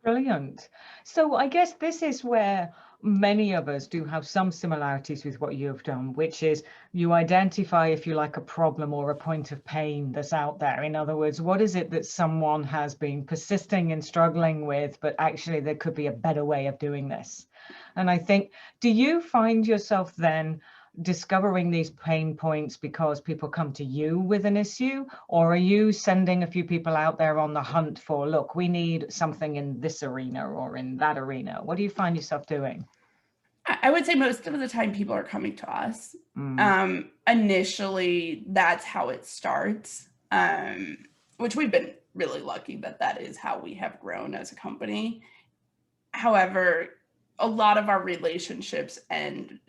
Brilliant. So I guess this is where many of us do have some similarities with what you've done, which is you identify, if you like, a problem or a point of pain that's out there. In other words, what is it that someone has been persisting and struggling with, but actually there could be a better way of doing this? And I think, do you find yourself then discovering these pain points because people come to you with an issue, or are you sending a few people out there on the hunt for, look, we need something in this arena or in that arena? What do you find yourself doing? I would say most of the time people are coming to us. Mm, Initially, that's how it starts, which we've been really lucky that that is how we have grown as a company. However, a lot of our relationships end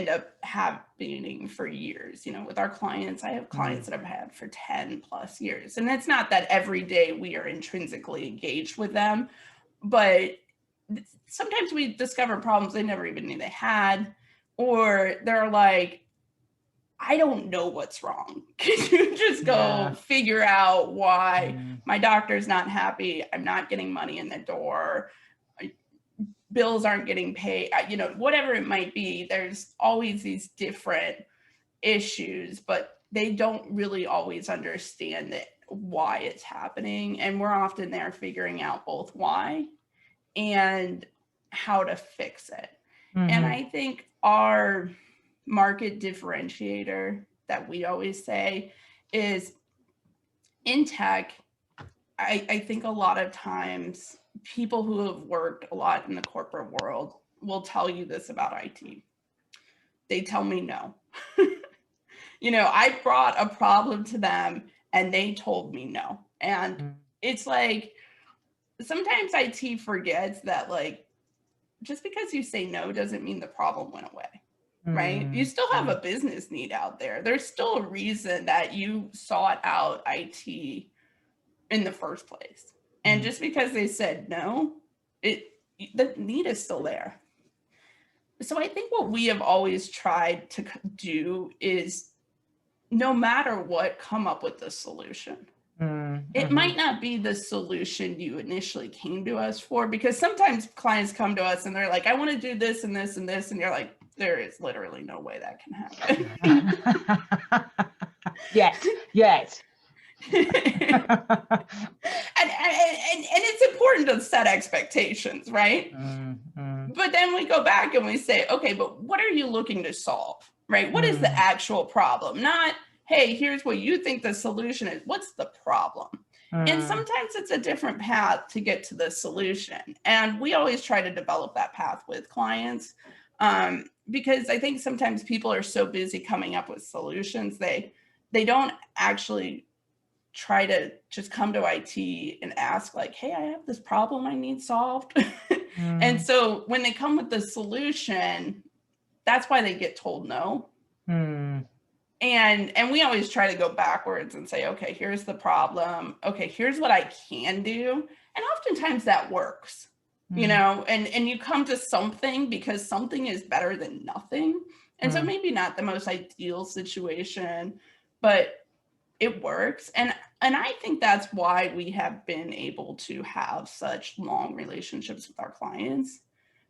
up happening for years. With our clients, I have mm, clients that I've had for 10 plus years. And it's not that every day we are intrinsically engaged with them, but sometimes we discover problems they never even knew they had, or they're like, I don't know what's wrong. Can you just go yeah. figure out why Mm, my doctor's not happy? I'm not getting money in the door. Bills aren't getting paid. Whatever it might be, there's always these different issues, but they don't really always understand why it's happening. And we're often there figuring out both why and how to fix it. And mm-hmm, I think our market differentiator that we always say is in tech. I think a lot of times people who have worked a lot in the corporate world will tell you this about IT. They tell me no. I brought a problem to them and they told me no. And mm, it's like sometimes IT forgets that, like, just because you say no doesn't mean the problem went away, right? You mm, still have mm, a business need out there. There's still a reason that you sought out IT in the first place. And mm. just because they said no, it the need is still there. So I think what we have always tried to do is, no matter what, come up with the solution. Mm, It mhm. might not be the solution you initially came to us for, because sometimes clients come to us and they're like, I want to do this and this and this. And you're like, there is literally no way that can happen. Yet. And it's important to set expectations, right? Mm, mm, But then we go back and we say, okay, but what are you looking to solve, right? What is the mm, actual problem? Not, hey, here's what you think the solution is. What's the problem? And mm, sometimes it's a different path to get to the solution. And we always try to develop that path with clients, because I think sometimes people are so busy coming up with solutions, they don't actually try to just come to IT and ask, like, hey, I have this problem I need solved. And mm, so when they come with the solution, that's why they get told no. mm, And we always try to go backwards and say, okay, here's the problem. Okay, here's what I can do. And oftentimes that works, mm, and you come to something because something is better than nothing. And so mm. maybe not the most ideal situation, but it works. And I think that's why we have been able to have such long relationships with our clients,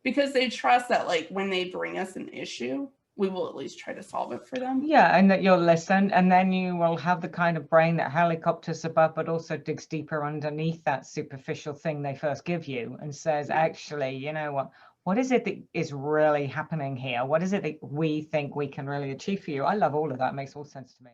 because they trust that, like, when they bring us an issue, we will at least try to solve it for them. Yeah, and that you'll listen, and then you will have the kind of brain that helicopters above, but also digs deeper underneath that superficial thing they first give you and says, Yeah. actually, you know what is it that is really happening here? What is it that we think we can really achieve for you? I love all of that. It makes all sense to me.